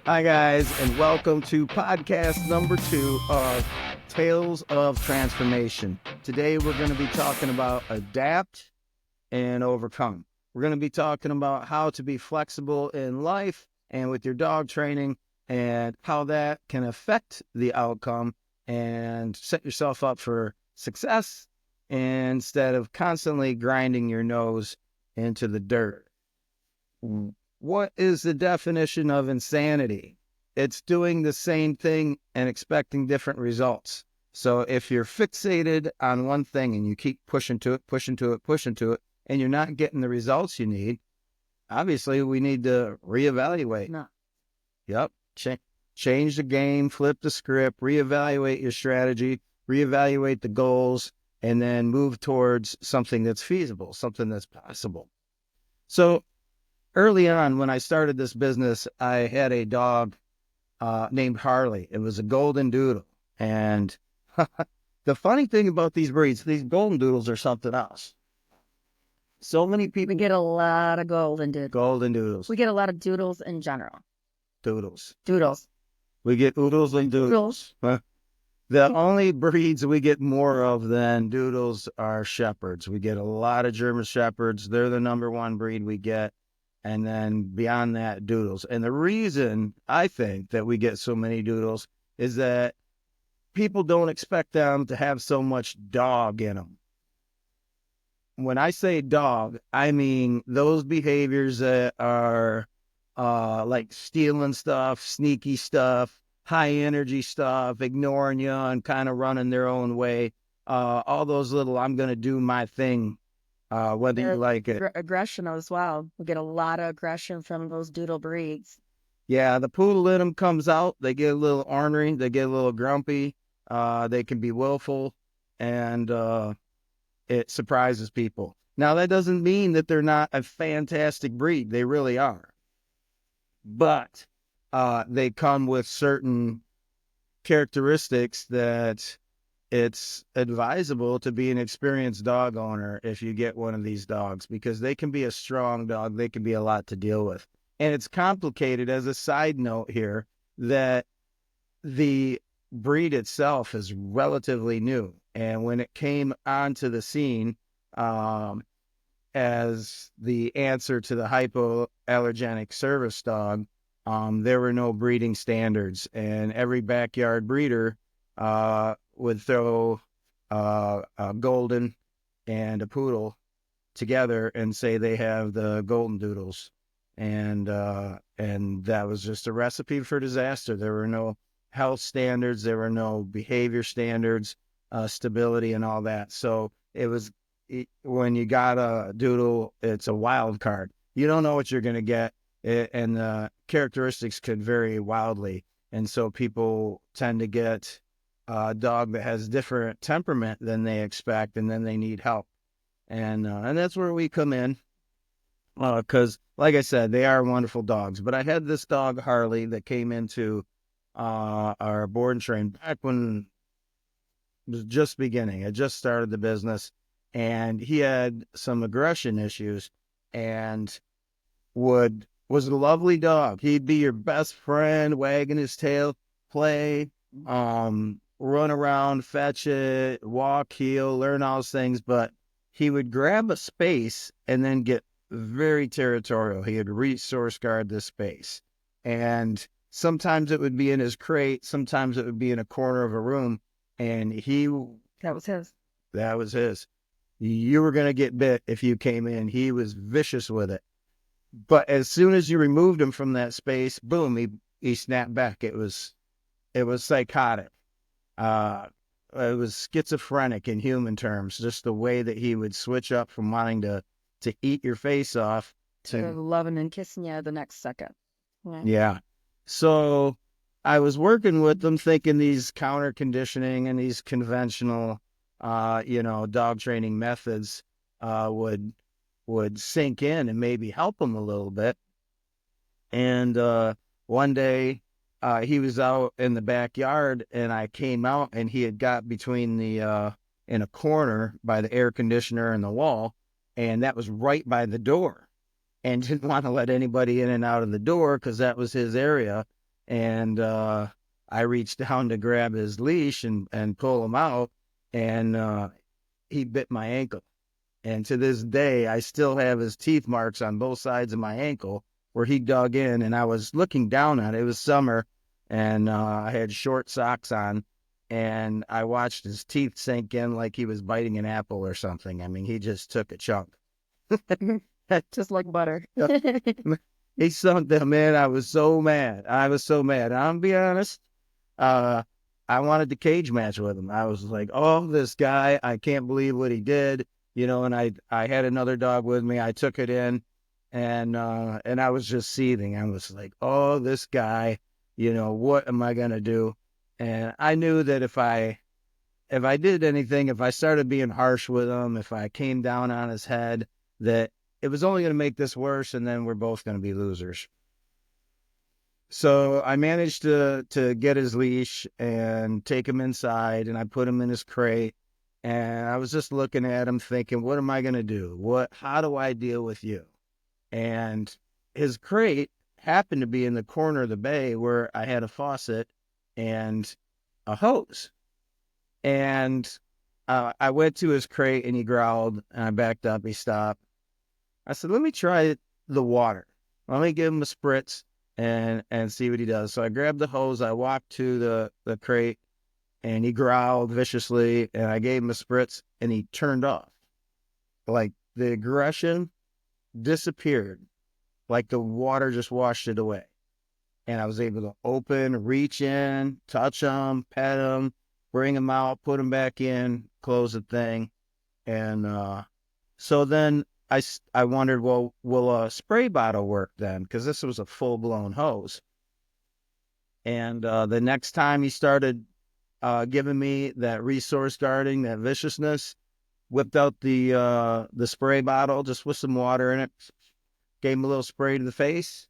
Hi, guys, and welcome to podcast number 2 of Tales of Transformation. Today, we're going to be talking about adapt and overcome. We're going to be talking about how to be flexible in life and with your dog training and how that can affect the outcome and set yourself up for success instead of constantly grinding your nose into the dirt. What is the definition of insanity? It's doing the same thing and expecting different results. So if you're fixated on one thing and you keep pushing to it, and you're not getting the results you need, obviously we need to reevaluate. No. Yep. Change the game, flip the script, reevaluate your strategy, reevaluate the goals, and then move towards something that's feasible, something that's possible. So early on, when I started this business, I had a dog named Harley. It was a golden doodle. And the funny thing about these breeds, these golden doodles are something else. So many people We get a lot of golden doodles. We get a lot of doodles in general. Doodles. We get oodles and doodles. The only breeds we get more of than doodles are shepherds. We get a lot of German shepherds. They're the number one breed we get. And then beyond that, doodles. And the reason I think that we get so many doodles is that people don't expect them to have so much dog in them. When I say dog, I mean those behaviors that are like stealing stuff, sneaky stuff, high energy stuff, ignoring you and kind of running their own way. All those little, I'm going to do my thing, whether you like it. Aggression as well. We get a lot of aggression from those doodle breeds. Yeah, the poodle in them comes out. They get a little ornery. They get a little grumpy. They can be willful, and it surprises people. Now, that doesn't mean that they're not a fantastic breed. They really are. But they come with certain characteristics that it's advisable to be an experienced dog owner if you get one of these dogs, because they can be a strong dog. They can be a lot to deal with. And it's complicated, as a side note here, that the breed itself is relatively new. And when it came onto the scene as the answer to the hypoallergenic service dog, there were no breeding standards. And every backyard breeder would throw a golden and a poodle together and say they have the golden doodles. And that was just a recipe for disaster. There were no health standards. There were no behavior standards, stability and all that. So when you got a doodle, it's a wild card. You don't know what you're going to get, and the characteristics could vary wildly. And so people tend to get a dog that has different temperament than they expect, and then they need help. And that's where we come in. Because, like I said, they are wonderful dogs. But I had this dog, Harley, that came into our board and train back when it was just beginning. I just started the business, and he had some aggression issues and was a lovely dog. He'd be your best friend, wagging his tail, play, run around, fetch it, walk, heel, learn all those things. But he would grab a space and then get very territorial. He would resource guard this space. And sometimes it would be in his crate. Sometimes it would be in a corner of a room. And that was his. That was his. You were going to get bit if you came in. He was vicious with it. But as soon as you removed him from that space, boom, he snapped back. It was psychotic. It was schizophrenic in human terms, just the way that he would switch up from wanting to eat your face off to loving and kissing you the next second. Yeah. So I was working with them thinking these counter conditioning and these conventional, dog training methods would sink in and maybe help them a little bit. And one day he was out in the backyard, and I came out, and he had got between in a corner by the air conditioner and the wall, and that was right by the door. and didn't want to let anybody in and out of the door because that was his area. And I reached down to grab his leash and pull him out, and he bit my ankle. And to this day, I still have his teeth marks on both sides of my ankle where he dug in, and I was looking down on it. It was summer, and I had short socks on, and I watched his teeth sink in like he was biting an apple or something. I mean, he just took a chunk. Just like butter. He sunk them in. I was so mad. I was so mad. I'll be honest. Uh, I wanted to cage match with him. I was like, oh, this guy, I can't believe what he did. And I had another dog with me. I took it in, and I was just seething. I was like, oh, this guy, what am I gonna do? And I knew that if I did anything, if I started being harsh with him, if I came down on his head, that it was only gonna make this worse, and then we're both gonna be losers. So I managed to get his leash and take him inside, and I put him in his crate. And I was just looking at him thinking, what am I going to do? How do I deal with you? And his crate happened to be in the corner of the bay where I had a faucet and a hose. And I went to his crate and he growled, and I backed up. He stopped. I said, let me try the water. Let me give him a spritz and see what he does. So I grabbed the hose. I walked to the crate, and he growled viciously, and I gave him a spritz, and he turned off. Like the aggression disappeared, like the water just washed it away. And I was able to open, reach in, touch him, pet him, bring him out, put him back in, close the thing. And so then I wondered, well, will a spray bottle work then? Because this was a full-blown hose. And the next time he started giving me that resource guarding, that viciousness, whipped out the spray bottle just with some water in it, gave him a little spray to the face,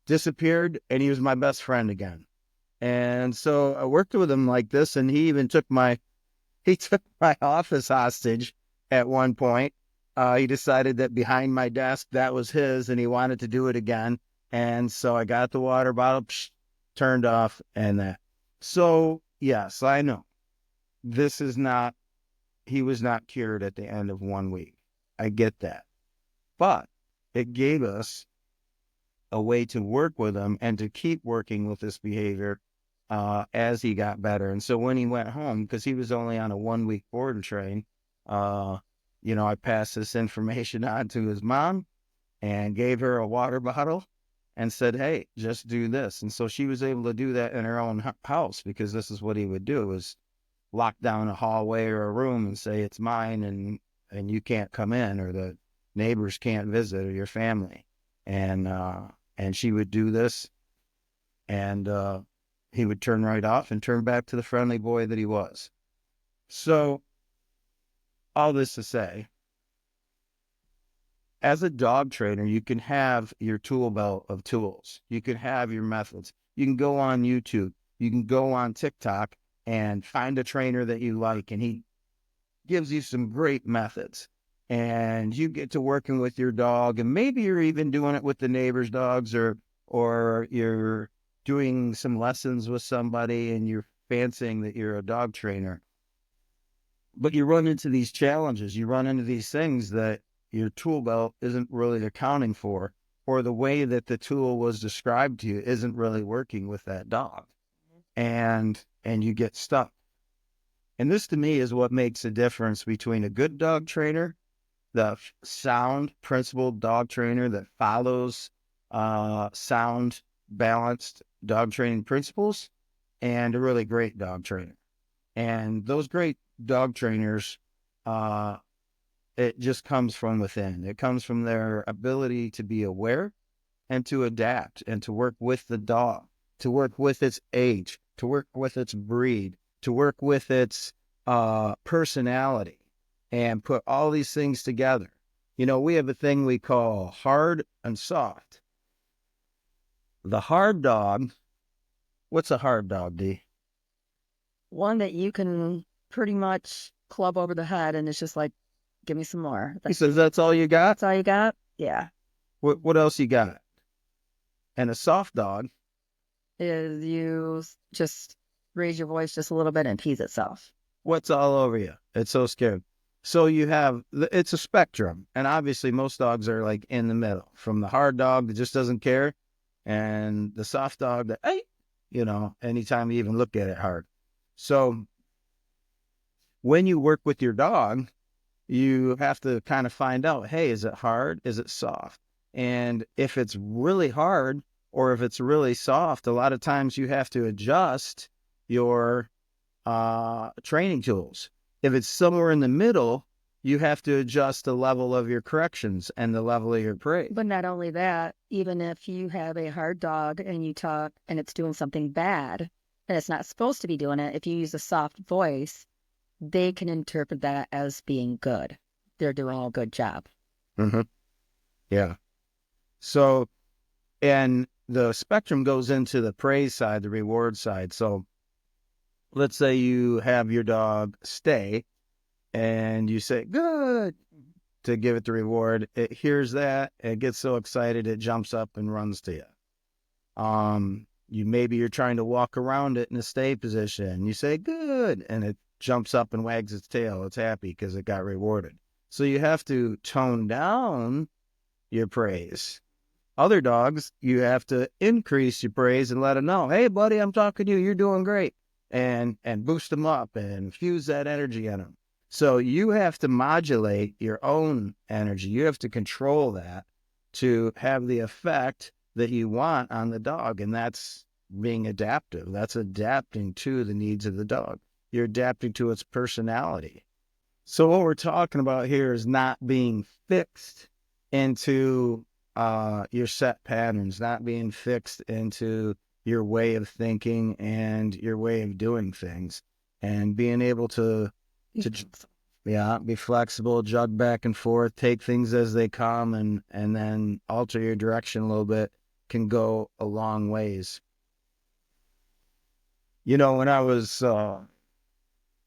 disappeared, and he was my best friend again. And so I worked with him like this, and he even took my office hostage at one point. He decided that behind my desk that was his, and he wanted to do it again. And so I got the water bottle, turned off, and that. So yes, I know he was not cured at the end of 1 week. I get that. But it gave us a way to work with him and to keep working with this behavior as he got better. And so when he went home, because he was only on a 1 week board and train, I passed this information on to his mom and gave her a water bottle and said, hey, just do this. And so she was able to do that in her own house, because this is what he would do, is lock down a hallway or a room and say, it's mine, and you can't come in, or the neighbors can't visit, or your family. And she would do this, and he would turn right off and turn back to the friendly boy that he was. So all this to say, as a dog trainer, you can have your tool belt of tools. You can have your methods. You can go on YouTube. You can go on TikTok and find a trainer that you like, and he gives you some great methods. And you get to working with your dog, and maybe you're even doing it with the neighbor's dogs, or you're doing some lessons with somebody and you're fancying that you're a dog trainer. But you run into these challenges. You run into these things that your tool belt isn't really accounting for, or the way that the tool was described to you isn't really working with that dog. And you get stuck. And this to me is what makes the difference between a good dog trainer, the sound, principled dog trainer that follows sound, balanced dog training principles, and a really great dog trainer. And those great dog trainers, it just comes from within. It comes from their ability to be aware and to adapt and to work with the dog, to work with its age, to work with its breed, to work with its personality, and put all these things together. We have a thing we call hard and soft. The hard dog, what's a hard dog, D? One that you can pretty much club over the head, and it's just like, give me some more. He says, that's all you got? That's all you got? Yeah. What else you got? And a soft dog, Is you just raise your voice just a little bit and pees itself. what's all over you? It's so scared. So you have, it's a spectrum. And obviously, most dogs are like in the middle, from the hard dog that just doesn't care, and the soft dog that, hey, anytime you even look at it hard. So when you work with your dog, you have to kind of find out, hey, is it hard? Is it soft? And if it's really hard or if it's really soft, a lot of times you have to adjust your training tools. If it's somewhere in the middle, you have to adjust the level of your corrections and the level of your praise. But not only that, even if you have a hard dog and you talk and it's doing something bad and it's not supposed to be doing it, if you use a soft voice, they can interpret that as being good. They're doing a good job. Mm-hmm. Yeah. So, and the spectrum goes into the praise side, the reward side. So let's say you have your dog stay and you say, good, to give it the reward. It hears that, it gets so excited, it jumps up and runs to you. Maybe you're trying to walk around it in a stay position. You say, good, and it jumps up and wags its tail. It's happy because it got rewarded. So you have to tone down your praise. Other dogs, you have to increase your praise and let them know, hey, buddy, I'm talking to you. You're doing great. And boost them up and fuse that energy in them. So you have to modulate your own energy. You have to control that to have the effect that you want on the dog. And that's being adaptive. That's adapting to the needs of the dog. You're adapting to its personality. So what we're talking about here is not being fixed into your set patterns, not being fixed into your way of thinking and your way of doing things, and being able to be flexible, jug back and forth, take things as they come, and then alter your direction a little bit can go a long ways. When I was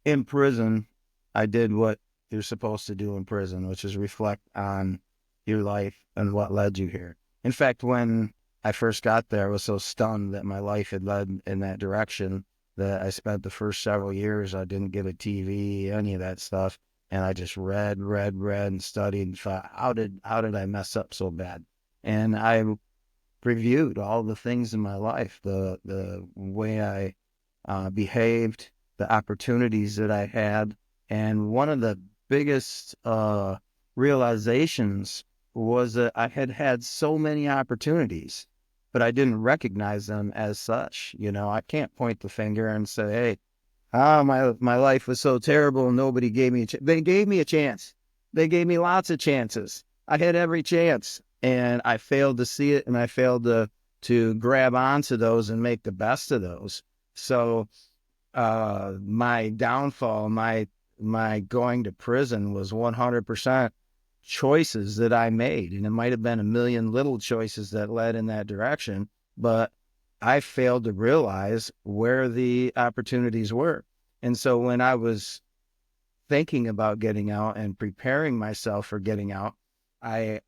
in prison, I did what you're supposed to do in prison, which is reflect on your life and what led you here. In fact, when I first got there, I was so stunned that my life had led in that direction that I spent the first several years, I didn't get a TV, any of that stuff. And I just read, and studied and thought, how did I mess up so bad? And I reviewed all the things in my life, the way I behaved, the opportunities that I had. And one of the biggest realizations was that I had had so many opportunities, but I didn't recognize them as such. I can't point the finger and say, hey, my life was so terrible and nobody gave me a chance. They gave me a chance. They gave me lots of chances. I had every chance, and I failed to see it, and I failed to grab onto those and make the best of those. So my downfall, my going to prison was 100% choices that I made. And it might have been a million little choices that led in that direction, but I failed to realize where the opportunities were. And so when I was thinking about getting out and preparing myself for getting out, I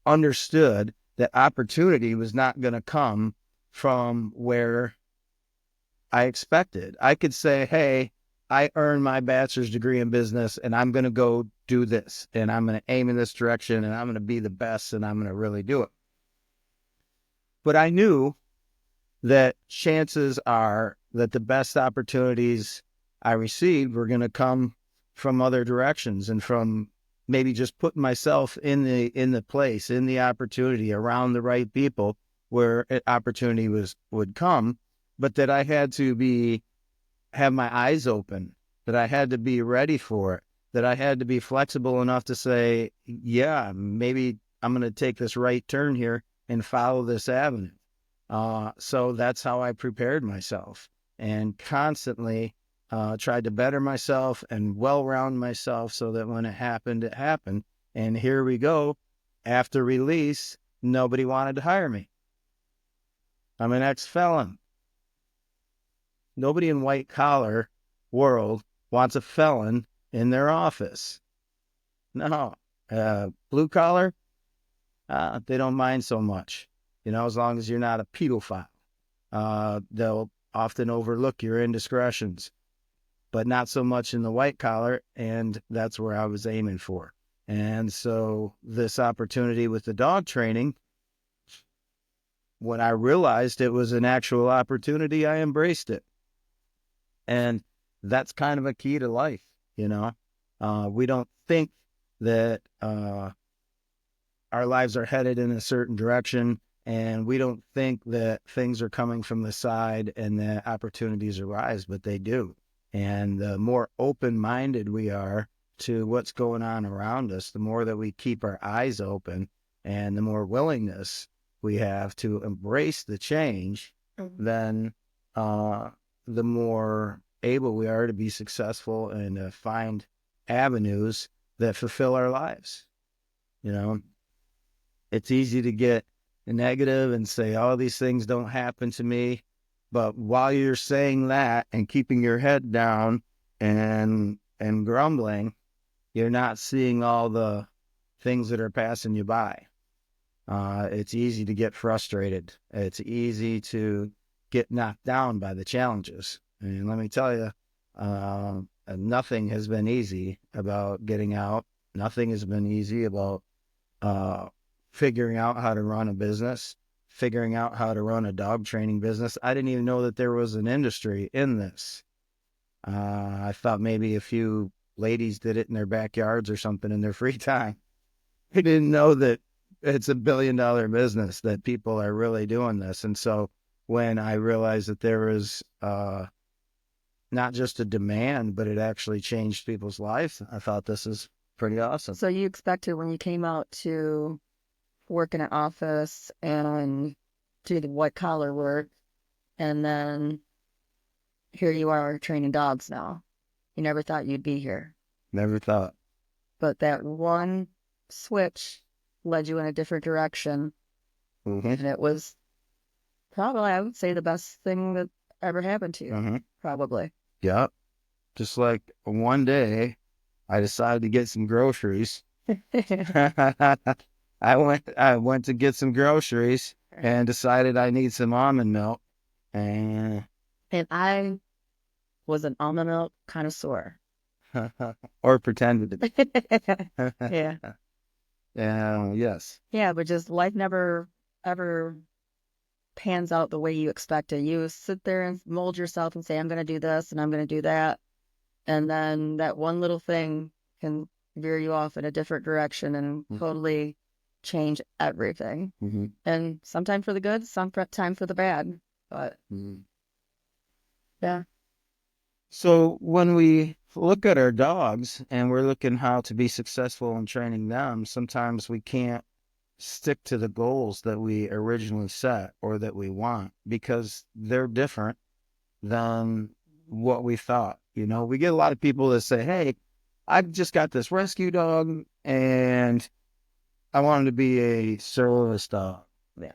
understood that opportunity was not going to come from where I expected. I could say, hey, I earned my bachelor's degree in business and I'm going to go do this and I'm going to aim in this direction and I'm going to be the best and I'm going to really do it. But I knew that chances are that the best opportunities I received were going to come from other directions and from maybe just putting myself in the place, in the opportunity, around the right people where opportunity would come, but that I had to have my eyes open, that I had to be ready for it, that I had to be flexible enough to say, yeah, maybe I'm going to take this right turn here and follow this avenue. So that's how I prepared myself and constantly tried to better myself and well-round myself so that when it happened, it happened. And here we go. After release, nobody wanted to hire me. I'm an ex-felon. Nobody in white collar world wants a felon in their office. No. Blue collar, they don't mind so much, as long as you're not a pedophile. They'll often overlook your indiscretions, but not so much in the white collar. And that's where I was aiming for. And so this opportunity with the dog training, when I realized it was an actual opportunity, I embraced it. And that's kind of a key to life, We don't think that our lives are headed in a certain direction, and we don't think that things are coming from the side and that opportunities arise, but they do. And the more open-minded we are to what's going on around us, the more that we keep our eyes open and the more willingness we have to embrace the change, then the more able we are to be successful and find avenues that fulfill our lives. It's easy to get negative and say, oh, these things don't happen to me. But while you're saying that and keeping your head down and grumbling, you're not seeing all the things that are passing you by. It's easy to get frustrated. It's easy to get knocked down by the challenges. And let me tell you, nothing has been easy about getting out. Nothing has been easy about figuring out how to run a business, figuring out how to run a dog training business. I didn't even know that there was an industry in this. I thought maybe a few ladies did it in their backyards or something in their free time. I didn't know that it's $1 billion business, that people are really doing this. And so when I realized that there was not just a demand, but it actually changed people's lives, I thought this is pretty awesome. So you expected when you came out to work in an office and do the white collar work, and then here you are training dogs now. You never thought you'd be here. Never thought. But that one switch led you in a different direction. Mm-hmm. And it was probably, I would say, the best thing that ever happened to you. Mm-hmm. Probably. Yep. Just like one day I decided to get some groceries. I went to get some groceries and decided I need some almond milk. And I was an almond milk connoisseur. or pretended to be. Yeah. Yes. Yeah, but just life never ever pans out the way you expect it. You sit there and mold yourself and say, I'm going to do this and I'm going to do that. And then that one little thing can veer you off in a different direction and totally change everything. Mm-hmm. And sometimes for the good, sometimes for the bad. But yeah. So when we look at our dogs and we're looking how to be successful in training them, sometimes we can't stick to the goals that we originally set or that we want because they're different than what we thought. We get a lot of people that say, hey, I've just got this rescue dog and I want him to be a service dog. Yeah.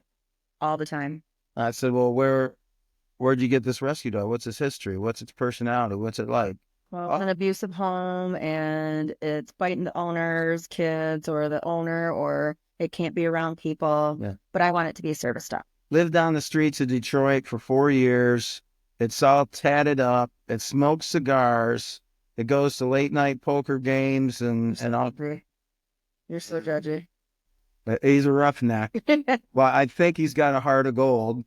All the time. I said, well, where'd you get this rescue dog? What's its history? What's its personality? What's it like? Well, an abusive home and it's biting the owner's kids or the owner, or it can't be around people. Yeah. But I want it to be a service dog. Lived down the streets of Detroit for 4 years. It's all tatted up. It smokes cigars. It goes to late night poker games and all. You're so judgy. He's a roughneck. Well, I think he's got a heart of gold.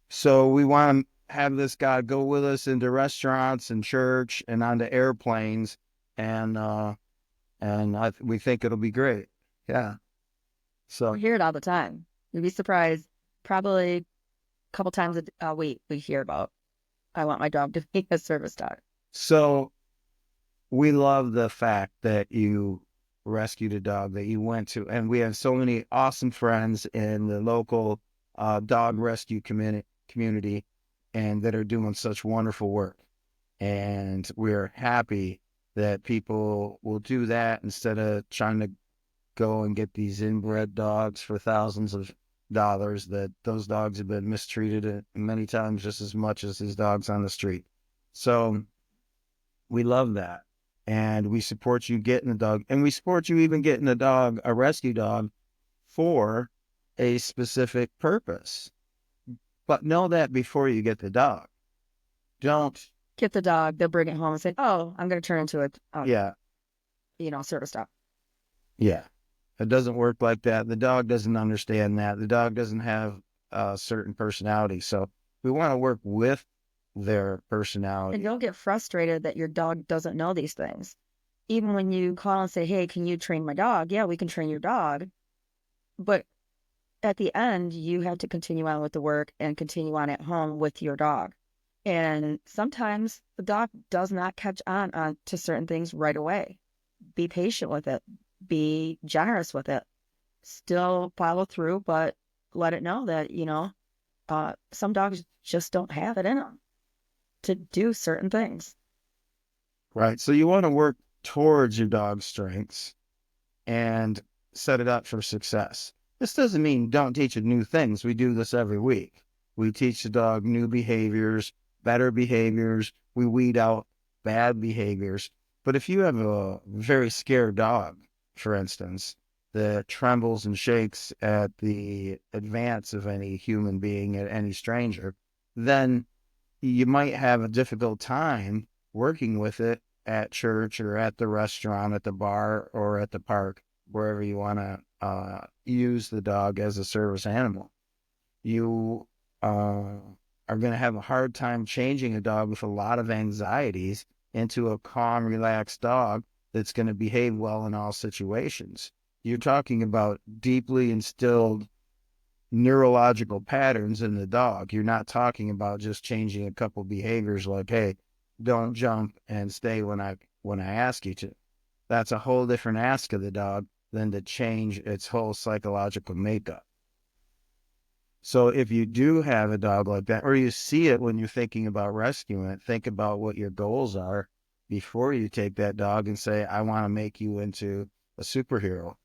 So we want to have this guy go with us into restaurants and church and onto airplanes, and we think it'll be great. Yeah. So We hear it all the time. You'd be surprised. Probably a couple times a week we hear about, I want my dog to be a service dog. So we love the fact that you rescued a dog that you went to, and we have so many awesome friends in the local dog rescue community and that are doing such wonderful work. And we're happy that people will do that instead of trying to go and get these inbred dogs for thousands of dollars, that those dogs have been mistreated many times just as much as these dogs on the street. So we love that. And we support you getting a dog, and we support you even getting a rescue dog for a specific purpose. But know that before you get the dog. Don't, Get the dog, they'll bring it home and say, "Oh, I'm going to turn into yeah, service dog." yeah. It doesn't work like that. The dog doesn't understand that. The dog doesn't have a certain personality. So we want to work with their And personality. don't get frustrated that your dog doesn't know these things. Even when you call and say, "Hey, can you train my dog?" Yeah, we can train your dog. But at the end, you have to continue on with the work and continue on at home with your dog. And sometimes the dog does not catch on to certain things right away. Be patient with it. Be generous with it. Still follow through, but let it know that, some dogs just don't have it in them to do certain things. Right. So you want to work towards your dog's strengths and set it up for success. This doesn't mean don't teach it new things. We do this every week. We teach the dog new behaviors, better behaviors. We weed out bad behaviors. But if you have a very scared dog, for instance, that trembles and shakes at the advance of any human being, at any stranger, then you might have a difficult time working with it at church or at the restaurant, at the bar, or at the park, wherever you want to use the dog as a service animal. You are going to have a hard time changing a dog with a lot of anxieties into a calm, relaxed dog that's going to behave well in all situations. You're talking about deeply instilled neurological patterns in the dog. You're not talking about just changing a couple behaviors like, hey, don't jump and stay when I ask you to. That's a whole different ask of the dog than to change its whole psychological makeup. So if you do have a dog like that, or you see it when you're thinking about rescuing it, think about what your goals are before you take that dog and say, I want to make you into a superhero.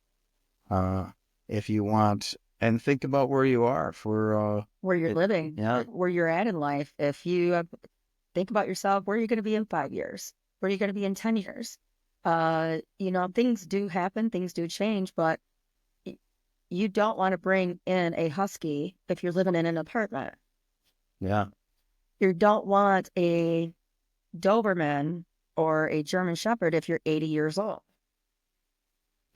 Uh, if you want, and think about where you are for, Where you're living, yeah, where you're at in life. If you think about yourself, where are you going to be in 5 years? Where are you going to be in 10 years? Things do happen, things do change, but you don't want to bring in a husky if you're living in an apartment. yeah, You don't want a Doberman or a German Shepherd if you're 80 years old.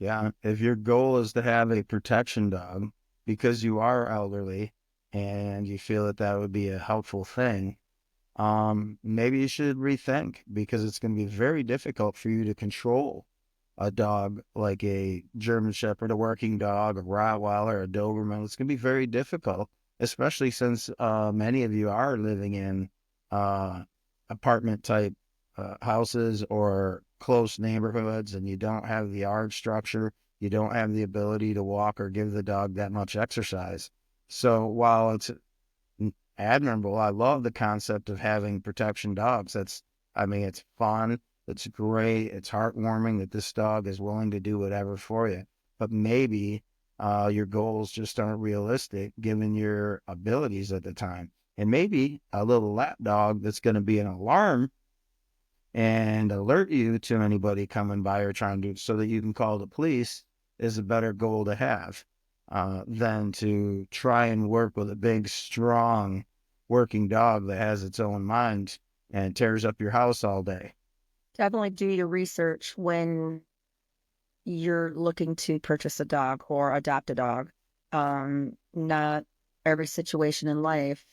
yeah. If your goal is to have a protection dog because you are elderly and you feel that that would be a helpful thing, maybe you should rethink because it's going to be very difficult for you to control a dog like a German Shepherd, a working dog, a Rottweiler, a Doberman. It's going to be very difficult, especially since many of you are living in uh, apartment type houses or close neighborhoods, and you don't have the yard structure. You don't have the ability to walk or give the dog that much exercise. So while it's admirable. I love the concept of having protection dogs. I mean, it's fun. It's great. It's heartwarming that this dog is willing to do whatever for you. But maybe your goals just aren't realistic given your abilities at the time. And maybe a little lap dog that's going to be an alarm and alert you to anybody coming by or trying to, so that you can call the police is a better goal to have than to try and work with a big, strong working dog that has its own mind and tears up your house all day. Definitely do your research when you're looking to purchase a dog or adopt a dog. Not every situation in life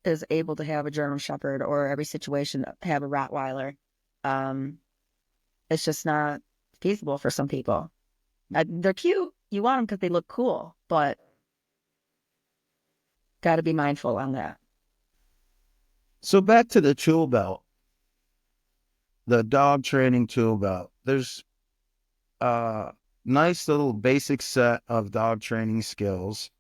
is able to have a German Shepherd or every situation have a Rottweiler. Um, it's just not feasible for some people. They're cute. You want them because they look cool, but got to be mindful on that. So back to the tool belt, the dog training tool belt. There's a nice little basic set of dog training skills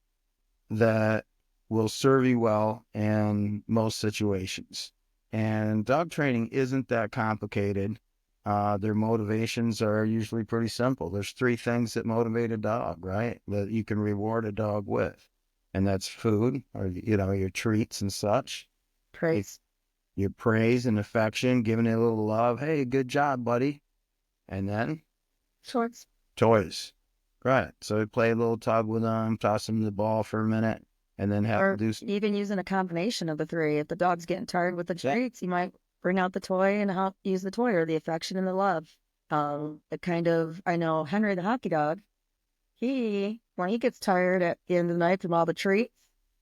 that will serve you well in most situations. And dog training isn't that complicated. Their motivations are usually pretty simple. There's three things that motivate a dog, right? That you can reward a dog with. And that's food or, your treats and such. Praise. Your praise and affection, giving it a little love. Hey, good job, buddy. And then Shorts. toys. Right. So we play a little tug with them, toss them the ball for a minute, and then have to Or do. even using a combination of the three. If the dog's getting tired with the treats, you might bring out the toy and help use the toy, or the affection and the love. I know Henry the hockey dog, when he gets tired at the end of the night from all the treats,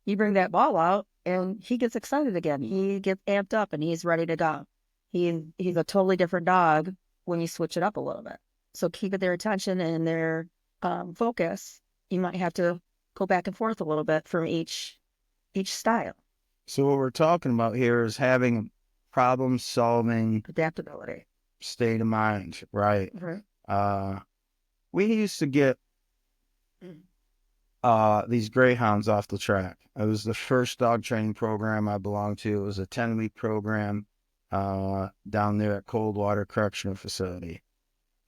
you bring that ball out and he gets excited again. He gets amped up and he's ready to go. He's a totally different dog when you switch it up a little bit. So keeping their attention and their focus, you might have to go back and forth a little bit from each style. So what we're talking about here is having problem-solving Adaptability. state of mind, right? Mm-hmm. We used to get these greyhounds off the track. It was the first dog training program I belonged to. It was a 10-week program down there at Coldwater Correctional Facility.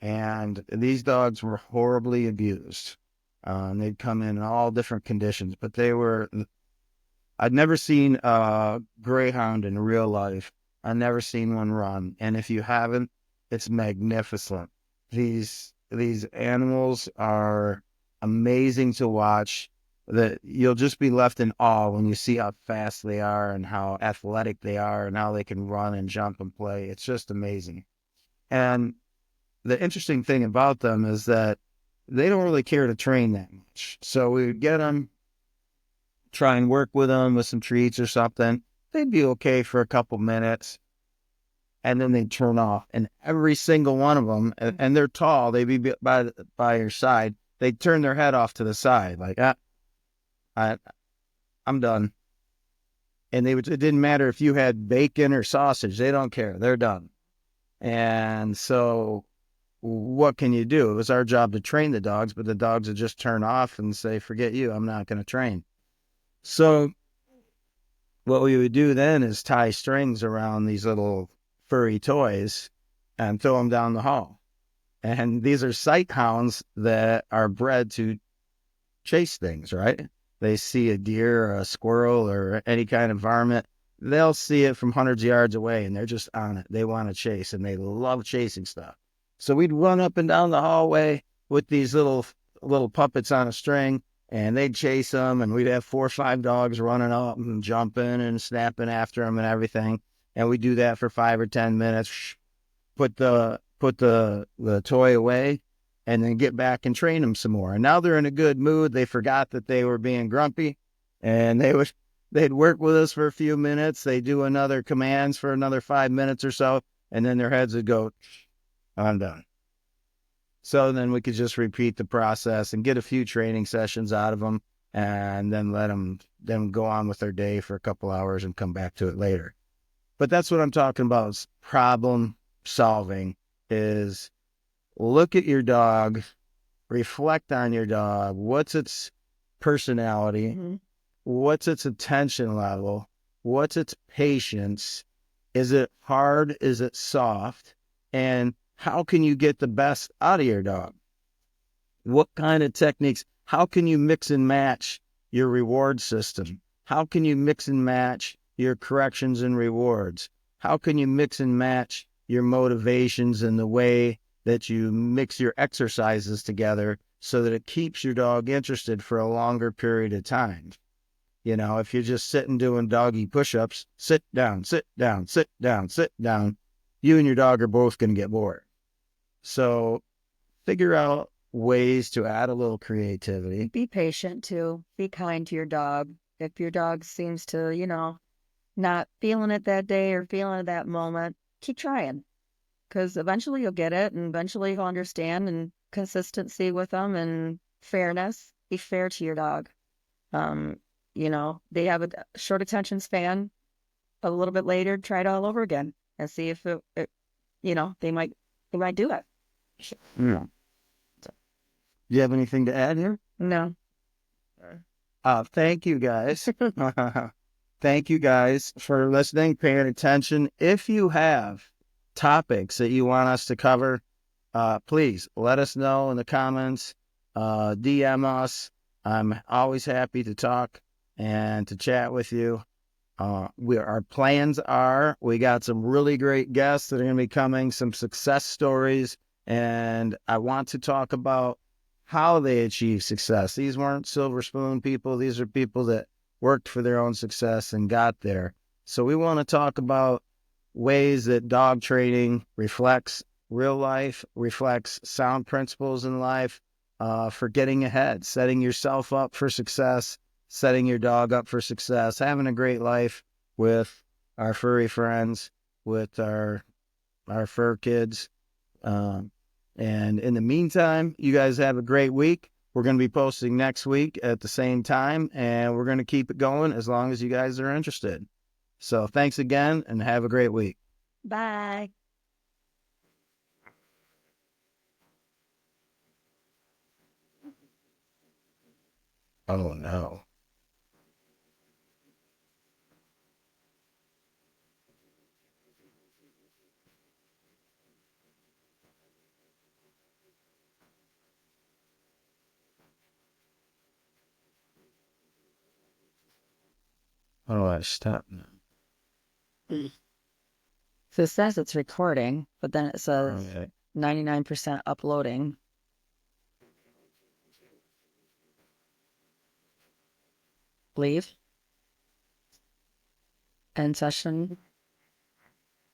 And these dogs were horribly abused. They'd come in all different conditions, but I'd never seen a greyhound in real life. I've never seen one run. And if you haven't, it's magnificent. These animals are amazing to watch. That you'll just be left in awe when you see how fast they are and how athletic they are and how they can run and jump and play. It's just amazing. And the interesting thing about them is that they don't really care to train that much. So we would get them, try and work with them with some treats or something. They'd be okay for a couple minutes, and then they'd turn off. And every single one of them, and they're tall, they'd be by your side. They'd turn their head off to the side, like, I'm done. And it didn't matter if you had bacon or sausage. They don't care. They're done. And so what can you do? It was our job to train the dogs, but the dogs would just turn off and say, forget you, I'm not going to train. So what we would do then is tie strings around these little furry toys and throw them down the hall. And these are sight hounds that are bred to chase things, right? They see a deer or a squirrel or any kind of varmint, they'll see it from hundreds of yards away and they're just on it. They want to chase and they love chasing stuff. So we'd run up and down the hallway with these little puppets on a string, and they'd chase them, and we'd have 4 or 5 dogs running up and jumping and snapping after them and everything. And we'd do that for 5 or 10 minutes, put the toy away, and then get back and train them some more. And now they're in a good mood. They forgot that they were being grumpy, and they'd work with us for a few minutes. They'd do another commands for another 5 minutes or so, and then their heads would go, I'm done. So then we could just repeat the process and get a few training sessions out of them, and then let them go on with their day for a couple hours and come back to it later. But that's what I'm talking about, is problem solving. Is look at your dog, reflect on your dog. What's its personality? Mm-hmm. What's its attention level? What's its patience? Is it hard? Is it soft? And how can you get the best out of your dog? What kind of techniques? How can you mix and match your reward system? How can you mix and match your corrections and rewards? How can you mix and match your motivations and the way that you mix your exercises together so that it keeps your dog interested for a longer period of time? You know, if you're just sitting doing doggy push-ups, sit down, sit down, sit down, sit down, you and your dog are both going to get bored. So figure out ways to add a little creativity. Be patient too. Be kind to your dog. If your dog seems to, not feeling it that day or feeling it that moment, keep trying. Because eventually you'll get it, and eventually he'll understand, and consistency with them and fairness. Be fair to your dog. They have a short attention span. A little bit later, try it all over again and see if they might do it. Yeah. Do you have anything to add here? No. Thank you guys. Thank you guys for listening, paying attention. If you have topics that you want us to cover, please let us know in the comments, DM us. I'm always happy to talk and to chat with you. Our plans are, we got some really great guests that are going to be coming, some success stories, and I want to talk about how they achieve success. These weren't silver spoon people. These are people that worked for their own success and got there. So we want to talk about ways that dog training reflects real life, reflects sound principles in life, for getting ahead, setting yourself up for success, setting your dog up for success, having a great life with our furry friends, with our fur kids. And in the meantime, you guys have a great week. We're going to be posting next week at the same time, and we're going to keep it going as long as you guys are interested. So thanks again, and have a great week. Bye. Oh, no. How do I stop now? So it says it's recording, but then it says Okay. 99% uploading. Leave. End session.